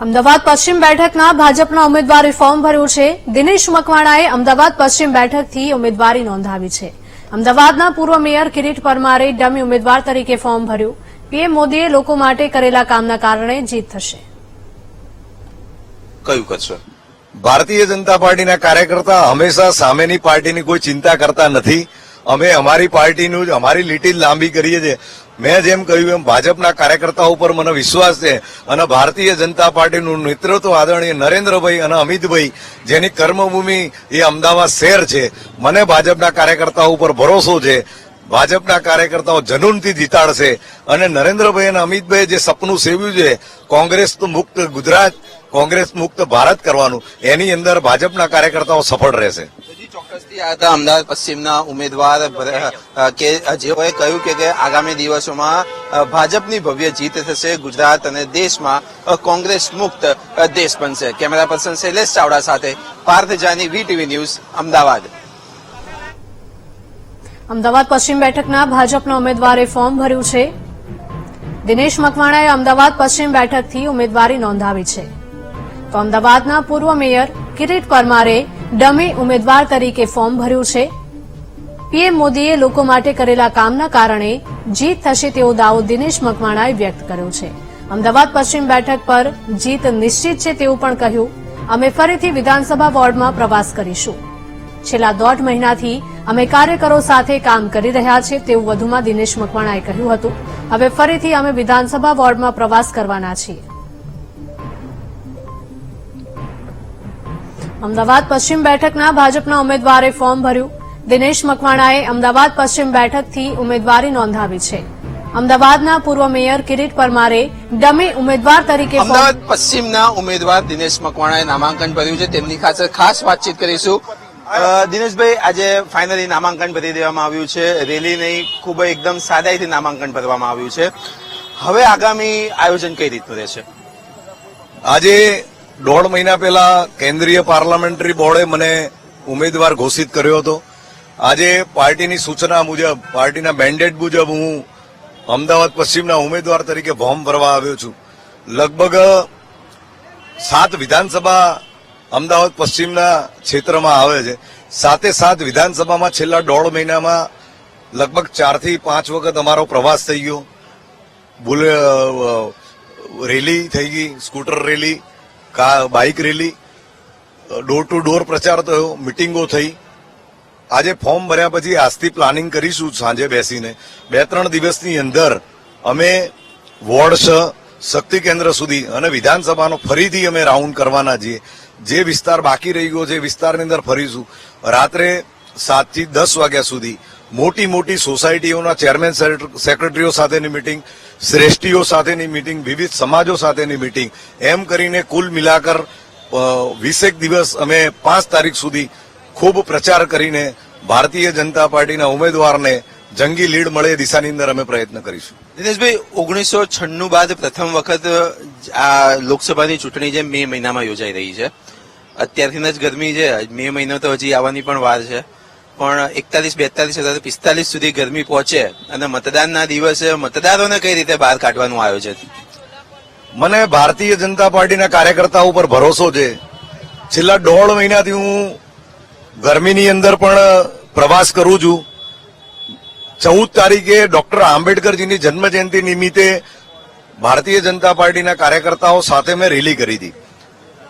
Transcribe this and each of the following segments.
અમદાવાદ પશ્ચિમ બેઠકના ભાજપના ઉમેદવારે ફોર્મ ભર્યું છે। દિનેશ મકવાણાએ અમદાવાદ પશ્ચિમ બેઠકથી ઉમેદવારી નોંધાવી છે। અમદાવાદના પૂર્વ મેયર કિરીટ પરમારે ડમી ઉમેદવાર તરીકે ફોર્મ ભર્યું। પીએમ મોદીએ લોકો માટે કરેલા કામના કારણે જીત થશે। કયું કરશો? ભારતીય જનતા પાર્ટીના કાર્યકર્તા હંમેશા સામેની પાર્ટીની કોઈ ચિંતા કરતા નથી। અમે અમારી પાર્ટીનું જ અમારી લીટી લાંબી કરીએ છીએ। મેં જેમ કહ્યું એમ ભાજપના કાર્યકર્તાઓ પર મને વિશ્વાસ છે અને ભારતીય જનતા પાર્ટીનું નેતૃત્વ આદરણીય નરેન્દ્રભાઈ અને અમિતભાઈ જેની કર્મભૂમિ એ અમદાવાદ શહેર છે, મને ભાજપના કાર્યકર્તાઓ ઉપર ભરોસો છે। ભાજપના કાર્યકર્તાઓ જનૂનથી જીતાડશે અને નરેન્દ્રભાઈ અને અમિતભાઈ જે સપનું સેવ્યું છે કોંગ્રેસ મુક્ત ગુજરાત, કોંગ્રેસ મુક્ત ભારત કરવાનું, એની અંદર ભાજપના કાર્યકર્તાઓ સફળ રહેશે। ચોક્કસથી આ હતા અમદાવાદ પશ્ચિમના ઉમેદવાર કે જેઓએ કહ્યું કે આગામી દિવસોમાં ભાજપની ભવ્ય જીત થશે, ગુજરાત અને દેશમાં કોંગ્રેસ મુક્ત દેશ બનશે। કેમેરા પર્સન શૈલેષ ચાવડા સાથે પાર્થ જાની, વીટીવી ન્યૂઝ, અમદાવાદ। અમદાવાદ પશ્ચિમ બેઠકના ભાજપના ઉમેદવારે ફોર્મ ભર્યું છે। દિનેશ મકવાણાએ અમદાવાદ પશ્ચિમ બેઠકથી ઉમેદવારી નોંધાવી છે, તો અમદાવાદના પૂર્વ મેયર કિરીટ પરમારે ડમી ઉમેદવાર તરીકે ફોર્મ ભર્યું છે। પીએમ મોદીએ લોકો માટે કરેલા કામના કારણે જીત થશે તેવો દાવો દિનેશ મકવાણાએ વ્યક્ત કર્યો છે। અમદાવાદ પશ્ચિમ બેઠક પર જીત નિશ્ચિત છે તેવું પણ કહ્યું। અમે ફરીથી વિધાનસભા વોર્ડમાં પ્રવાસ કરીશું। છેલ્લા 1.5 મહિનાથી અમે કાર્યકરો સાથે કામ કરી રહ્યા છીએ તેવું વધુમાં દિનેશ મકવાણાએ કહ્યું હતું। હવે ફરીથી અમે વિધાનસભા વોર્ડમાં પ્રવાસ કરવાના છીએ। અમદાવાદ પશ્ચિમ બેઠકના ભાજપના ઉમેદવારે ફોર્મ ભર્યું। દિનેશ મકવાણાએ અમદાવાદ પશ્ચિમ બેઠકથી ઉમેદવારી નોંધાવી છે। અમદાવાદના પૂર્વ મેયર કિરીટ પરમારે ડમી ઉમેદવાર તરીકે અમદાવાદ પશ્ચિમના ઉમેદવાર દિનેશ મકવાણાએ નામાંકન ભર્યું છે, તેમની ખાસ વાતચીત કરીશું। દિનેશભાઈ, આજે ફાઇનલી નામાંકન ભરી દેવામાં આવ્યું છે, રેલી નહીં, ખૂબ એકદમ સાદાઈથી નામાંકન ભરવામાં આવ્યું છે। હવે આગામી આયોજન કઈ રીતનું રહેશે? આજે 1.5 મહિના પહેલા કેન્દ્રીય પાર્લામેન્ટરી બોર્ડે મને ઉમેદવાર ઘોષિત કર્યો હતો। આજે પાર્ટીની સૂચના મુજબ, પાર્ટીના મેન્ડેટ મુજબ હું અમદાવાદ પશ્ચિમના ઉમેદવાર તરીકે ફોર્મ ભરવા આવ્યો છું। લગભગ 7 વિધાનસભા અમદાવાદ પશ્ચિમના ક્ષેત્રમાં આવે છે। 7 વિધાનસભામાં છેલ્લા 1.5 મહિનામાં લગભગ 4 થી 5 વખત અમારો પ્રવાસ થઈ ગયો। રેલી થઈ ગઈ, scooter rally, bike rally, door to door પ્રચાર થયો, મિટિંગો થઈ। આજે ફોર્મ ભર્યા પછી આજથી પ્લાનિંગ કરીશું સાંજે બેસીને 2-3 દિવસની અંદર અમે વોર્ડ શક્તિ કેન્દ્ર સુધી અને વિધાનસભાનો ફરીથી અમે રાઉન્ડ કરવાના છીએ। જે વિસ્તાર બાકી રહી ગયો છે એ વિસ્તારની અંદર ફરીશું। રાત્રે 7 થી 10 વાગ્યા સુધી મોટી સોસાયટીઓના ચેરમેન સેક્રેટરીઓ સાથેની મિટિંગ, શ્રેષ્ઠીઓ સાથેની મિટિંગ, વિવિધ સમાજો સાથેની મિટિંગ, એમ કરીને કુલ મિલાકર 20 દિવસ અમે 5 તારીખ સુધી ખૂબ પ્રચાર કરીને ભારતીય જનતા પાર્ટીના ઉમેદવારને જંગી લીડ મળે એ દિશાની અંદર અમે પ્રયત્ન કરીશું। દિનેશભાઈ, 1996 બાદ પ્રથમ વખત આ લોકસભાની ચૂંટણી જે મે મહિનામાં યોજાઈ રહી છે। અત્યારથી જ ગરમી છે, મે મહિનો તો હજી આવવાની પણ વાર છે, પણ 41, 42, 45 સુધી ગરમી પહોંચે અને મતદાનના દિવસે મતદારોને કઈ રીતે બહાર કાઢવાનું આયોજન? મને ભારતીય જનતા પાર્ટીના કાર્યકર્તાઓ ઉપર ભરોસો છે। છેલ્લા 1.5 મહિનાથી હું ગરમીની અંદર પણ પ્રવાસ કરું છું। 14 તારીખે ડોક્ટર આંબેડકરજીની જન્મજયંતિ નિમિત્તે ભારતીય જનતા પાર્ટીના કાર્યકર્તાઓ સાથે મેં રેલી કરી હતી।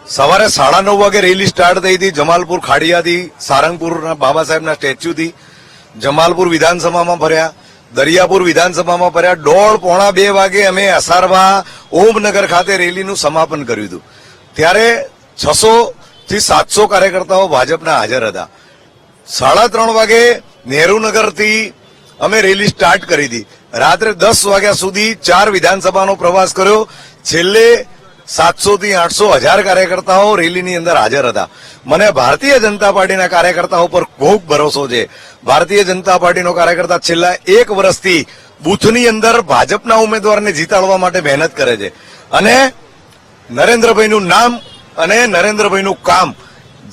સવારે 9:30 વાગે રેલી સ્ટાર્ટ થઈ હતી જમાલપુર ખાડિયાથી, સારંગપુરના બાબા સાહેબના સ્ટેચ્યુથી। જમાલપુર વિધાનસભામાં ભર્યા, દરિયાપુર વિધાનસભામાં ભર્યા। 1:30-2 વાગે અમે અસારવા ઓમનગર ખાતે રેલીનું સમાપન કર્યું હતું। ત્યારે 600 થી 700 કાર્યકર્તાઓ ભાજપના હાજર હતા। 3:30 વાગે નહેરુનગરથી અમે રેલી સ્ટાર્ટ કરી હતી। રાત્રે 10 વાગ્યા સુધી 4 વિધાનસભાનો પ્રવાસ કર્યો। છેલ્લે 700 થી 800 હજાર કાર્યકર્તાઓ રેલીની અંદર હાજર હતા। મને ભારતીય જનતા પાર્ટીના કાર્યકર્તાઓ પર ખૂબ ભરોસો છે। ભારતીય જનતા પાર્ટીનો કાર્યકર્તા છેલ્લા 1 વર્ષથી બૂથની અંદર ભાજપના ઉમેદવારને જીતાડવા માટે મહેનત કરે છે અને નરેન્દ્રભાઈનું નામ અને નરેન્દ્રભાઈનું કામ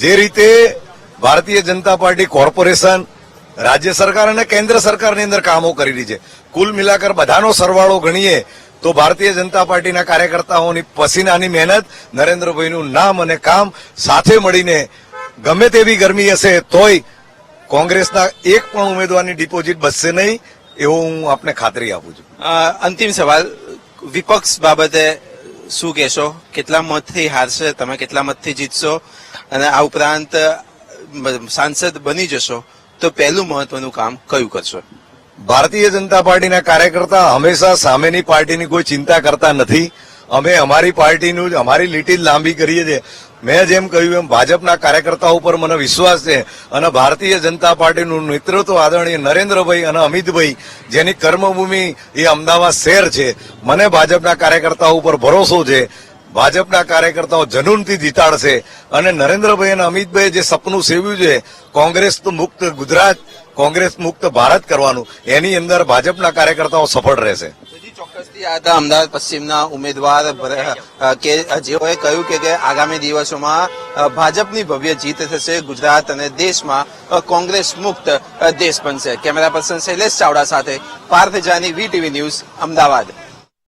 જે રીતે ભારતીય જનતા પાર્ટી કોર્પોરેશન, રાજ્ય સરકાર અને કેન્દ્ર સરકારની અંદર કામો કરી રહી છે, કુલ મિલાકર બધાનો સરવાળો ગણીએ તો ભારતીય જનતા પાર્ટીના કાર્યકર્તાઓની પસીનાની મહેનત, નરેન્દ્રભાઈનું નામ અને કામ સાથે મળીને ગમે તેવી ગરમી હશે તોય કોંગ્રેસના એક પણ ઉમેદવારની ડિપોઝિટ બચશે નહીં, એવો હું આપને ખાતરી આપું છું. અંતિમ સવાલ, વિપક્ષ બાબતે શું કહેશો? કેટલા મતથી હારશે, તમે કેટલા મતથી જીતશો? અને આ ઉપરાંત સાંસદ બની જશો તો પહેલું મહત્વનું કામ કયું કરશો? ભારતીય જનતા પાર્ટીના કાર્યકર્તા હંમેશા સામેની પાર્ટીની કોઈ ચિંતા કરતા નથી. અમે અમારી પાર્ટીનું અમારી લીટી જ લાંબી કરીએ છીએ. મેં જેમ કહ્યું એમ ભાજપના કાર્યકર્તાઓ ઉપર મને વિશ્વાસ છે અને ભારતીય જનતા પાર્ટીનું નેતૃત્વ આદરણીય નરેન્દ્રભાઈ અને અમિતભાઈ, જેની કર્મભૂમિ એ અમદાવાદ શહેર છે, મને ભાજપના કાર્યકર્તાઓ ઉપર ભરોસો છે. ભાજપના કાર્યકર્તાઓ જનૂનથી જીતાડશે અને નરેન્દ્રભાઈ અને અમિતભાઈ જે સપનું સેવ્યું છે કોંગ્રેસ મુક્ત ગુજરાત, કોંગ્રેસ મુક્ત ભારત કરવાનું, એની અંદર ભાજપના કાર્યકર્તાઓ સફળ રહેશે. ચોક્કસથી આ હતા અમદાવાદ પશ્ચિમના ઉમેદવાર કે જેઓએ કહ્યું કે આગામી દિવસોમાં ભાજપની ભવ્ય જીત થશે, ગુજરાત અને દેશમાં કોંગ્રેસ મુક્ત દેશ બનશે. કેમેરા પર્સન શૈલેષ ચાવડા સાથે પાર્થ જાની, VTV ન્યૂઝ, અમદાવાદ.